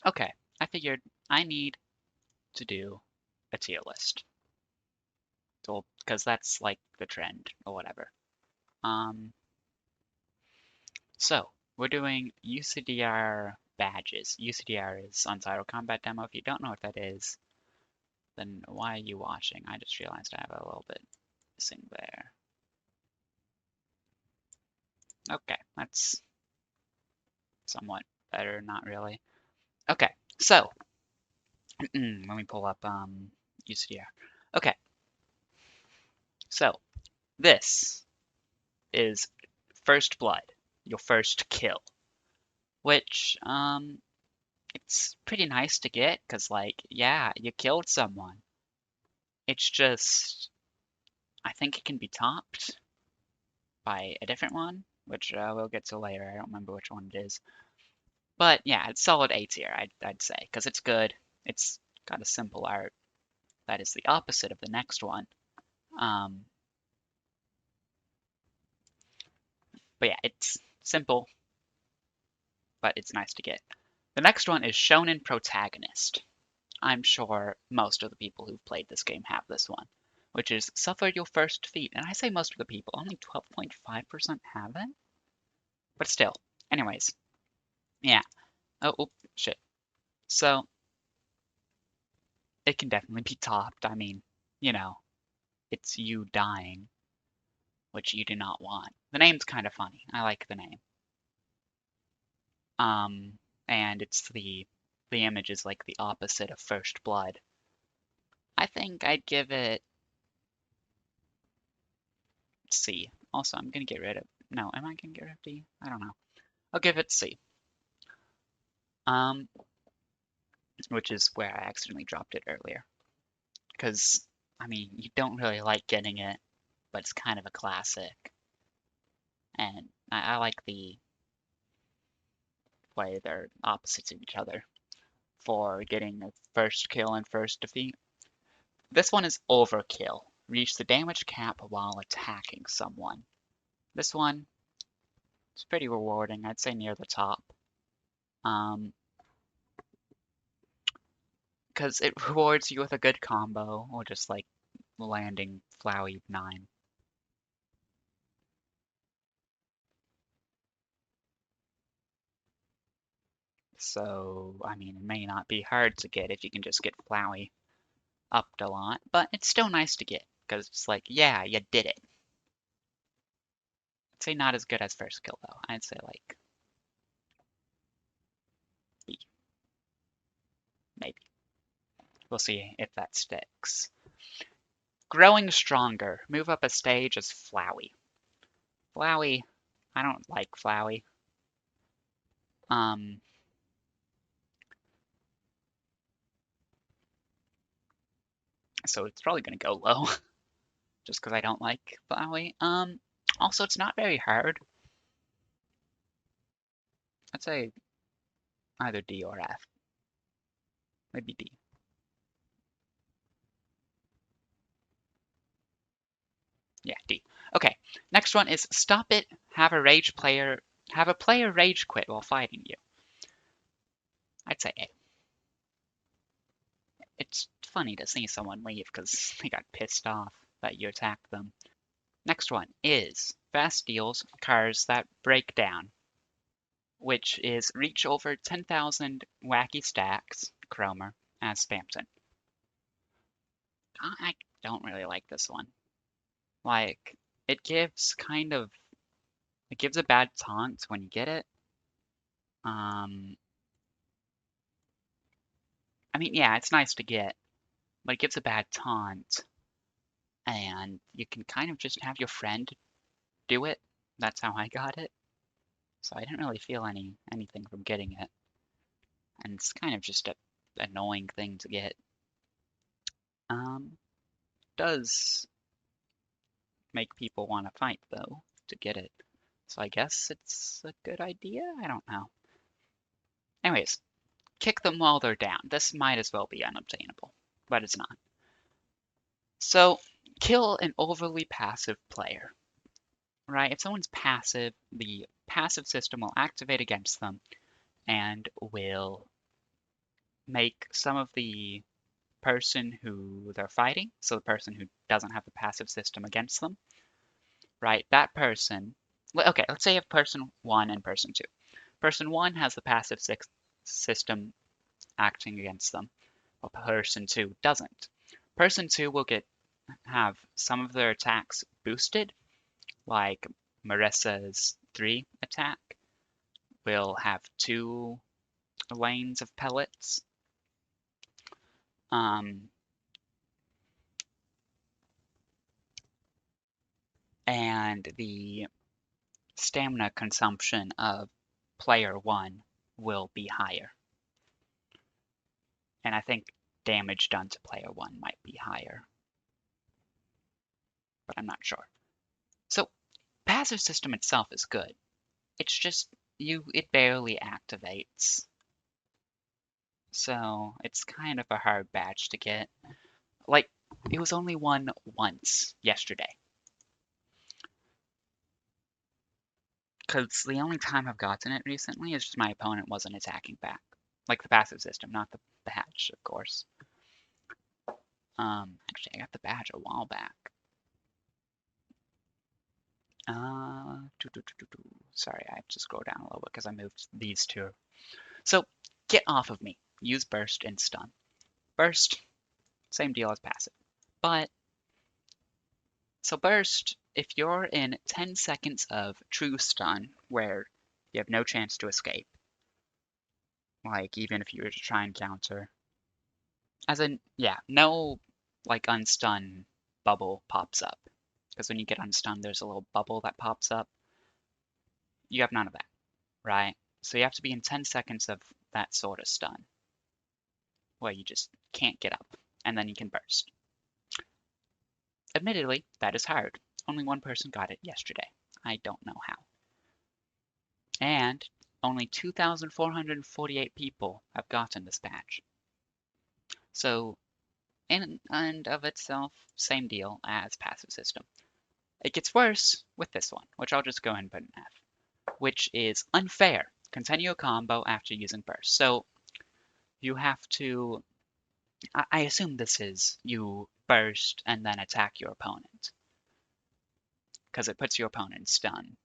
Okay, I figured I need to do a tier list. So, because that's like the trend or whatever. Um, so we're doing ucdr badges. ucdr is Untitled Combat Demo. If you don't know what that is, then why are you watching? I just realized I have a little bit missing there. Okay, that's somewhat better, not really. Okay, so let me pull up ucdr. Okay, so this is first blood, your first kill, which it's pretty nice to get because like yeah, you killed someone. It's just I think it can be topped by a different one, which we'll get to later. I don't remember which one it is. But yeah, it's solid A tier, I'd say, because it's good. It's got a simple art that is the opposite of the next one. Um, but yeah, it's simple, but it's nice to get. The next one is Shonen Protagonist. I'm sure most of the people who've played this game have this one, which is Suffer Your First Defeat. And I say most of the people, only 12.5% have it. But still, anyways, yeah. Oh, shit. So, it can definitely be topped. I mean, you know, it's you dying, which you do not want. The name's kind of funny. I like the name. Um, and it's the image is like the opposite of First Blood. I think I'd give it C. Also, I'm gonna get rid of. No, am I gonna get rid of D? I don't know. I'll give it C. Um, which is where I accidentally dropped it earlier. Because I mean, you don't really like getting it, but it's kind of a classic, and I like the way they're opposites of each other for getting a first kill and first defeat. This one is overkill. Reach the damage cap while attacking someone. This one is pretty rewarding. I'd say near the top. Um, because it rewards you with a good combo or just like landing Flowey 9. So, I mean, it may not be hard to get if you can just get Flowey upped a lot, but it's still nice to get because it's like, yeah, you did it. I'd say not as good as first kill though. I'd say like B, maybe. We'll see if that sticks. Growing stronger. Move up a stage as Flowey. Flowey, I don't like Flowey. Um, so it's probably gonna go low just because I don't like Flowey. Also it's not very hard. I'd say either D or F. Maybe D. Yeah, D. Okay, next one is stop it. Have a player rage quit while fighting you. I'd say A. It's funny to see someone leave because they got pissed off that you attacked them. Next one is fast deals cars that break down, which is reach over 10,000 wacky stacks, Cromer, as Stampton. I don't really like this one. Like, it gives kind of, it gives a bad taunt when you get it. Um, I mean, yeah, it's nice to get, but it gives a bad taunt, and you can kind of just have your friend do it. That's how I got it. So I didn't really feel anything from getting it, and it's kind of just a annoying thing to get. Does make people want to fight though to get it. So I guess it's a good idea. I don't know. Anyways, kick them while they're down. This might as well be unobtainable, but it's not. So kill an overly passive player, right? If someone's passive, the passive system will activate against them and will make some of the person who they're fighting, so the person who doesn't have the passive system against them, right? That person, okay, let's say you have person one and person two. Person one has the passive system acting against them, while person two doesn't. Person two will have some of their attacks boosted, like Marissa's 3 attack will have 2 lanes of pellets. Um, and the stamina consumption of player 1 will be higher. And I think damage done to player 1 might be higher, but I'm not sure. So passive system itself is good. It's just it barely activates. So it's kind of a hard badge to get. Like, it was only won once yesterday. Because the only time I've gotten it recently is just my opponent wasn't attacking back. Like the passive system, not the badge, of course. Actually, I got the badge a while back. Sorry, I have to scroll down a little bit because I moved these two. So, get off of me. Use burst and stun. Burst, same deal as passive. But, so burst, if you're in 10 seconds of true stun, where you have no chance to escape, like even if you were to try and counter, as in, yeah, no like unstun bubble pops up. Because when you get unstunned, there's a little bubble that pops up. You have none of that, right? So you have to be in 10 seconds of that sort of stun, where you just can't get up, and then you can burst. Admittedly, that is hard. Only one person got it yesterday. I don't know how. And only 2,448 people have gotten this badge. So, in and of itself, same deal as passive system. It gets worse with this one, which I'll just go ahead and put in F, which is unfair. Continue a combo after using burst. So you have to, I assume this is you burst and then attack your opponent, because it puts your opponent in stun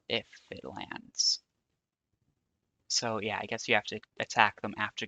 if it lands. So yeah, I guess you have to attack them after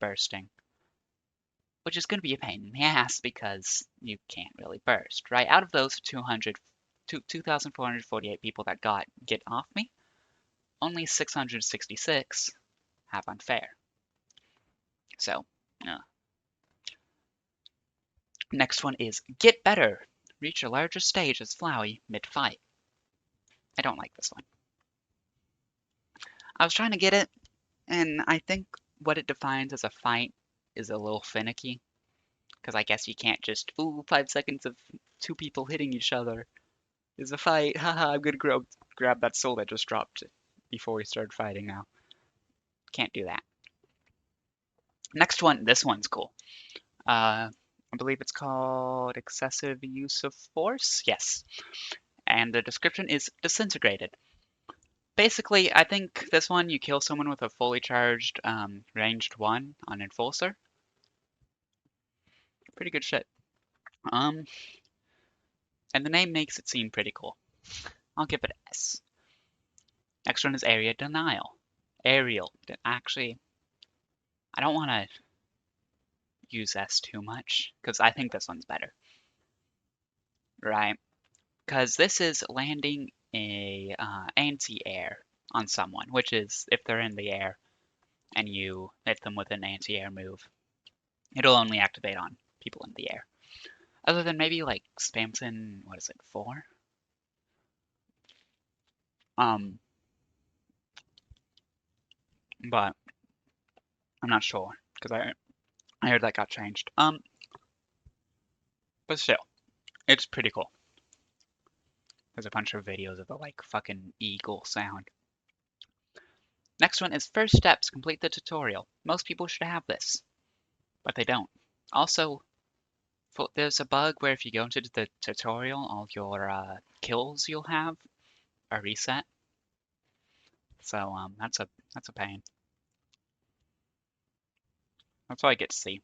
bursting, which is going to be a pain in the ass because you can't really burst, right? Out of those 2,448 people that get off me, only 666 have unfair. So, next one is get better. Reach a larger stage as Flowey mid-fight. I don't like this one. I was trying to get it, and I think what it defines as a fight is a little finicky. Because I guess you can't just, ooh, 5 seconds of 2 people hitting each other is a fight. Haha, I'm gonna grab that soul that just dropped before we started fighting now. Can't do that. Next one, this one's cool. I believe it's called excessive use of force. Yes. And the description is disintegrated. Basically, I think this one you kill someone with a fully charged ranged 1 on Enforcer. Pretty good shit. And the name makes it seem pretty cool. I'll give it an S. Next one is area denial. Aerial. Actually, I don't want to use S too much because I think this one's better. Right? Because this is landing a anti-air on someone, which is if they're in the air and you hit them with an anti-air move, it'll only activate on people in the air. Other than maybe like Spamton, what is it, 4? But I'm not sure because I heard that got changed. But still, it's pretty cool. There's a bunch of videos of the like fucking eagle sound. Next one is first steps. Complete the tutorial. Most people should have this, but they don't. Also, there's a bug where if you go into the tutorial, all your kills you'll have are reset. So that's a pain. That's all I get to see.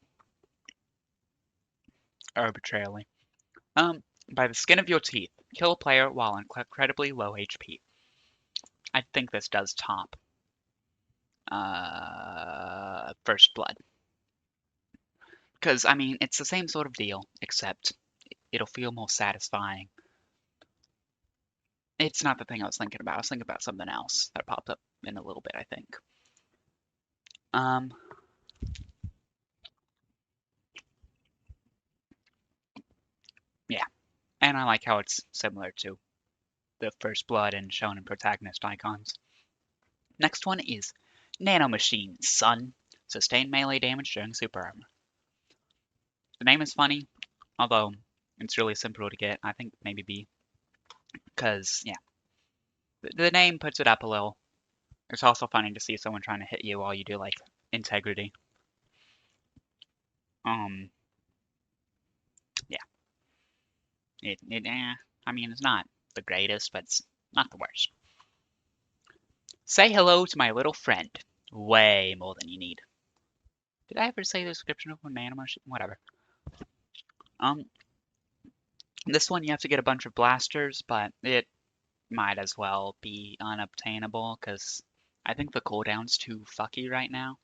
Arbitrarily. Um, by the skin of your teeth, kill a player while on incredibly low HP. I think this does top First Blood. Because, I mean, it's the same sort of deal, except it'll feel more satisfying. It's not the thing I was thinking about. I was thinking about something else that popped up in a little bit, I think. Yeah. And I like how it's similar to the First Blood and Shonen protagonist icons. Next one is Nanomachine, son. Sustain melee damage during super armor. The name is funny, although it's really simple to get. I think maybe B. Because, yeah, the name puts it up a little. It's also funny to see someone trying to hit you while you do, like, integrity. Yeah. I mean, it's not the greatest, but it's not the worst. Say hello to my little friend. Way more than you need. Did I ever say the description of a Nanomachine? Whatever. This one you have to get a bunch of blasters, but it might as well be unobtainable, because I think the cooldown's too fucky right now.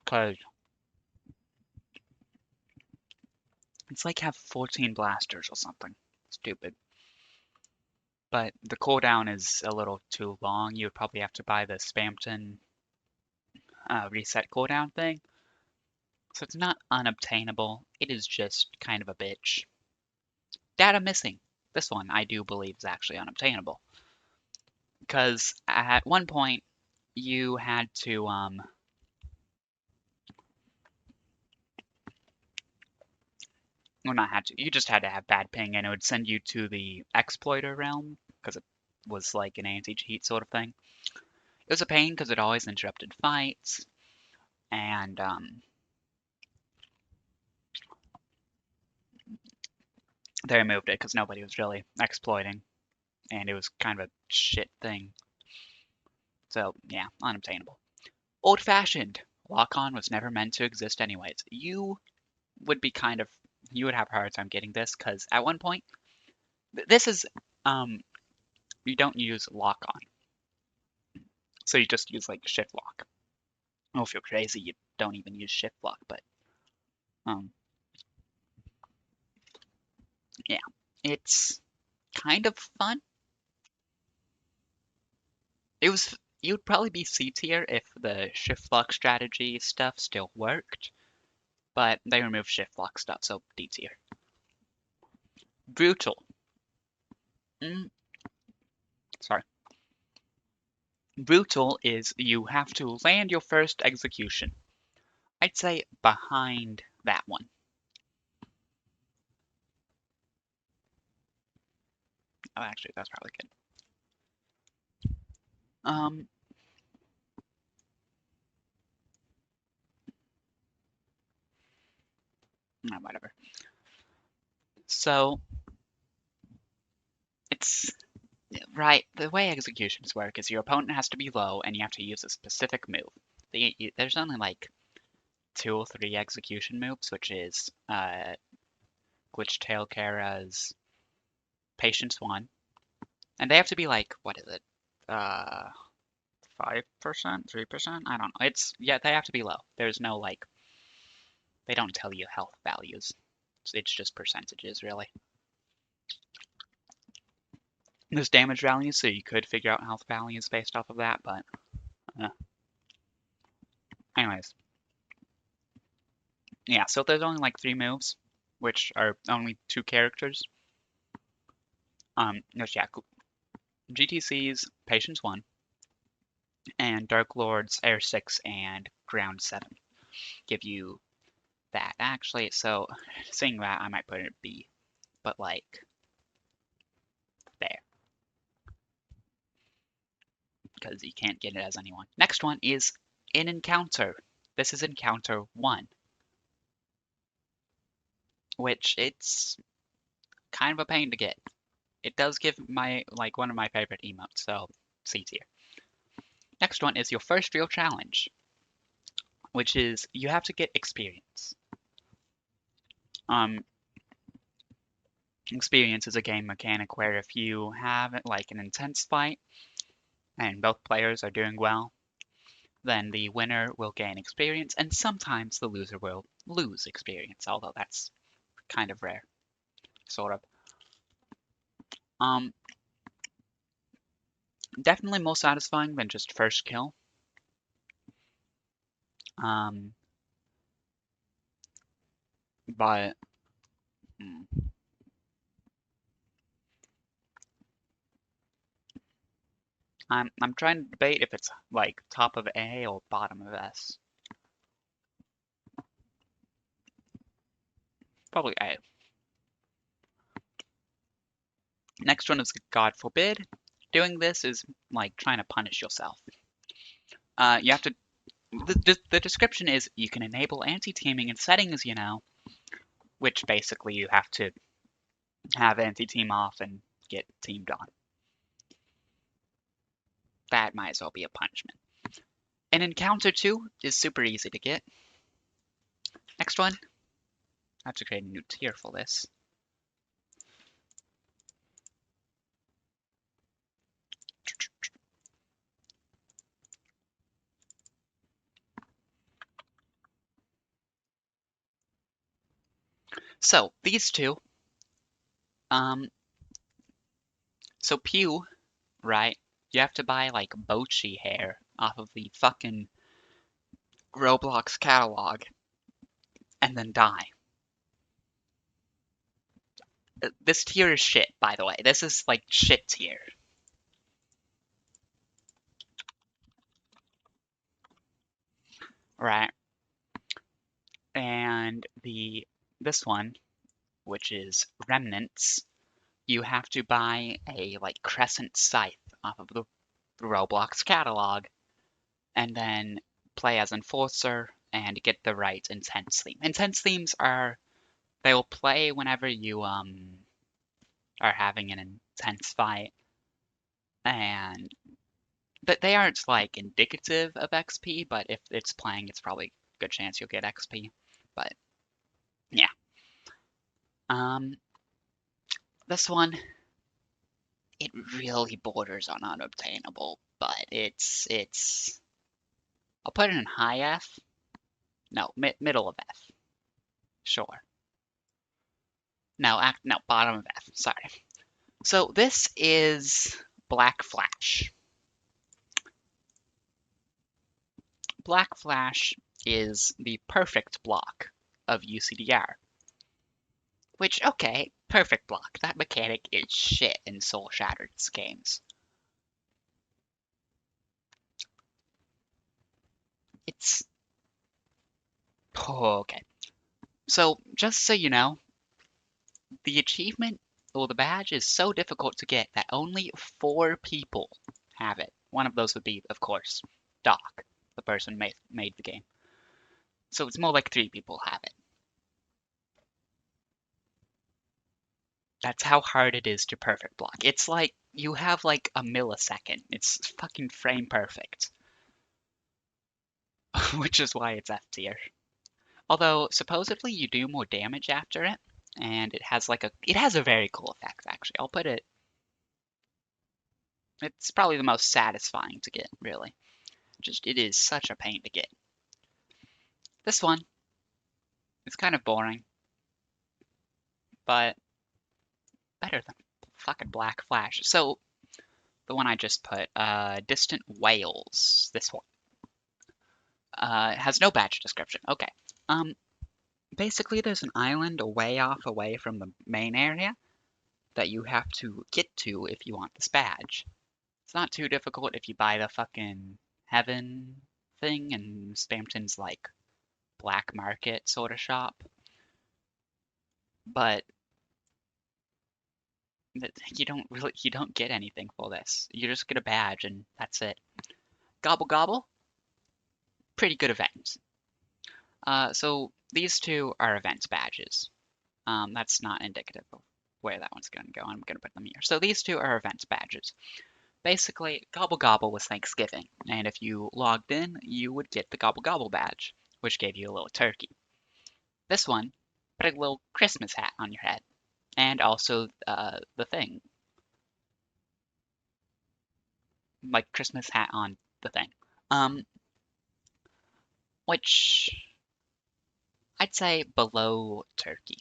Because it's like have 14 blasters or something. Stupid. But the cooldown is a little too long. You would probably have to buy the Spamton reset cooldown thing. So it's not unobtainable. It is just kind of a bitch. Data missing. This one I do believe is actually unobtainable. Because at one point you had to well, not had to. You just had to have bad ping, and it would send you to the exploiter realm because it was like an anti-cheat sort of thing. It was a pain because it always interrupted fights, and they removed it because nobody was really exploiting, and it was kind of a shit thing. So yeah, unobtainable. Old-fashioned. Lock-on was never meant to exist anyways. You would be kind of you would have a hard time getting this because at one point this is you don't use lock-on. So you just use like shift lock. Oh, if you're crazy, you don't even use shift lock, but um, yeah, it's kind of fun. It was you'd probably be C tier if the shift lock strategy stuff still worked, but they removed shift lock stuff, so D tier. Brutal. Mm, sorry. Brutal is you have to land your first execution. I'd say behind that one. Oh, actually, that's probably good. No, whatever. So it's right. The way executions work is your opponent has to be low, and you have to use a specific move. There's only like 2 or 3 execution moves, which is Glitch Tail Kara's Patience 1, and they have to be like what is it? 5%, 3%? I don't know. It's yeah, they have to be low. There's no like they don't tell you health values. It's just percentages really. There's damage values, so you could figure out health values based off of that, but anyways. Yeah, so there's only like 3 moves, which are only 2 characters. Yeah, GTC's Patience 1 and Dark Lord's Air 6 and Ground 7 give you that. Actually, so seeing that, I might put it at B, but like there, because you can't get it as anyone. Next one is an encounter. This is encounter 1, which it's kind of a pain to get. It does give my like one of my favorite emotes, so C tier. Next one is your first real challenge. which is you have to get experience. Um, Experience is a game mechanic where if you have like an intense fight and both players are doing well, then the winner will gain experience, and sometimes the loser will lose experience, although that's kind of rare, sort of. Um, Definitely more satisfying than just first kill. Um, but hmm, I'm trying to debate if it's like top of A or bottom of S. Probably A. Next one is God forbid. Doing this is like trying to punish yourself. You have to. The description is you can enable anti-teaming in settings, which basically you have to have anti-team off and get teamed on. That might as well be a punishment. An encounter 2 is super easy to get. Next one, I have to create a new tier for this. So these two, so Pew, right? You have to buy like Bochi hair off of the fucking Roblox catalog and then die. This tier is shit, by the way. This is like shit tier. Right? And this one, which is Remnants, you have to buy a like Crescent Scythe off of the Roblox catalog and then play as Enforcer and get the right intense theme. Intense themes they will play whenever you are having an intense fight, and but they aren't like indicative of XP, but if it's playing it's probably a good chance you'll get XP. But yeah. Um this one, it really borders on unobtainable, but it's I'll put it in high F. No, middle of F. Sure. No, bottom of F. Sorry. So this is Black Flash. Black Flash is the perfect block of ucdr. Which, okay, perfect block. That mechanic is shit in Soul Shattered's games. It's... Oh, okay. So, just so you know, the achievement or the badge is so difficult to get that only 4 people have it. One of those would be, of course, Doc, the person made the game. So it's more like 3 people have it. That's how hard it is to perfect block. It's like you have like a millisecond. It's fucking frame perfect. Which is why it's F tier. Although supposedly you do more damage after it, and it has a very cool effect actually. I'll put it. It's probably the most satisfying to get, really. Just it is such a pain to get. This one, it's kind of boring, but better than fucking Black Flash. So the one I just put, Distant Wales. This one. Has no badge description. Okay. Um, Basically, there's an island a way off away from the main area that you have to get to if you want this badge. It's not too difficult if you buy the fucking Heaven thing in Spamton's like black market sort of shop. But you don't get anything for this. You just get a badge and that's it. Gobble Gobble, pretty good event. So these two are event badges. That's not indicative of where that one's going to go. I'm going to put them here. So these two are event badges. Basically, Gobble Gobble was Thanksgiving, and if you logged in, you would get the Gobble Gobble badge. which gave you a little turkey. This one put a little Christmas hat on your head, and also the thing, like Christmas hat on the thing, which I'd say below turkey.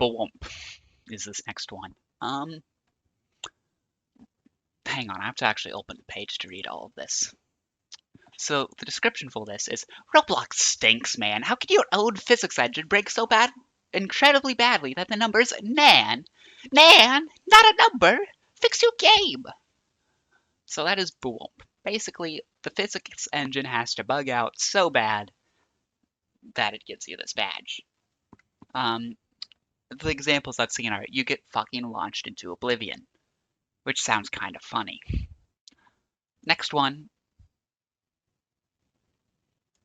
Bwomp is this next one. Hang on, I have to actually open the page to read all of this. So the description for this is, Roblox stinks, man. How can your own physics engine break so incredibly badly that the numbers nan, not a number, fix your game. So that is boom. Basically, the physics engine has to bug out so bad that it gives you this badge. The examples I've seen are you get fucking launched into oblivion, which sounds kind of funny. Next one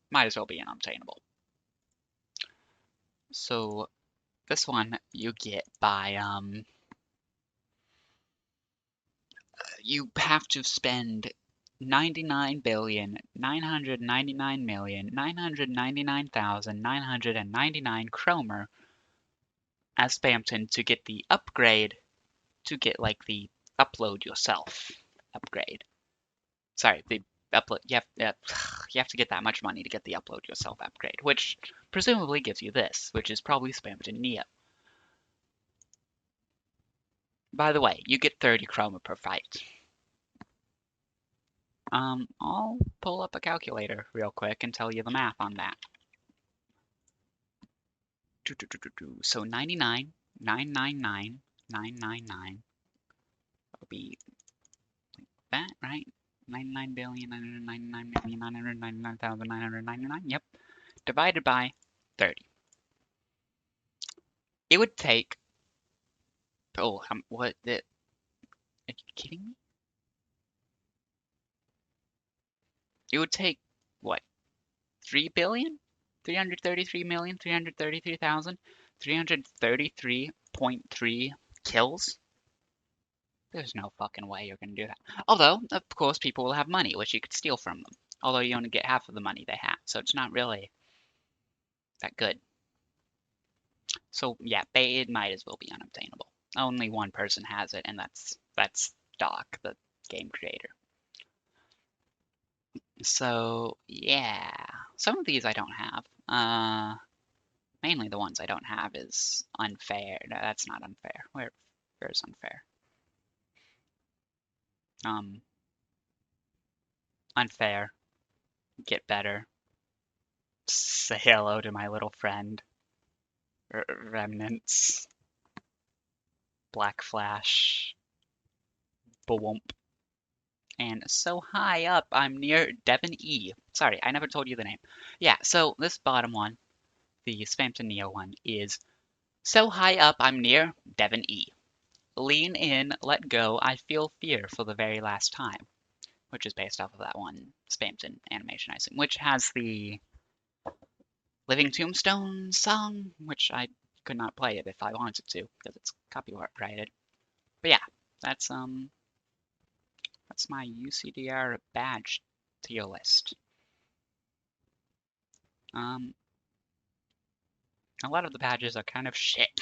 might as well be unobtainable. So this one you get by you have to spend 99,999,999,999 Chromer as Spamton to get the upgrade to get like the upload yourself upgrade. Sorry, the upload you have to get that much money to get the upload yourself upgrade, which presumably gives you this, which is probably Spamton Neo. By the way, you get 30 chroma per fight. I'll pull up a calculator real quick and tell you the math on that. So 99, 999, 999 will be that, right? 99,999,999,999. Yep. Divided by 30. It would take. Oh, what? Are you kidding me? It would take what? 3 billion? 333,333,333.3 kills? There's no fucking way you're gonna do that. Although, of course, people will have money, which you could steal from them. Although you only get half of the money they have, so it's not really that good. So yeah, it might as well be unobtainable. Only one person has it, and that's Doc, the game creator. So yeah, some of these I don't have. Mainly the ones I don't have is unfair. No, that's not unfair. Where's unfair? Unfair. Get better. Say hello to my little friend. Remnants. Black Flash. Bwomp. And so high up, I'm near Devon E. Sorry, I never told you the name. Yeah, so this bottom one, the Spamton Neo one, is so high up, I'm near Devon E. Lean in, let go, I feel fear for the very last time. Which is based off of that one Spamton animation I seen, which has the Living Tombstone song, which I could not play it if I wanted to because it's copyrighted. But yeah, that's my ucdr badge tier list. A lot of the badges are kind of shit.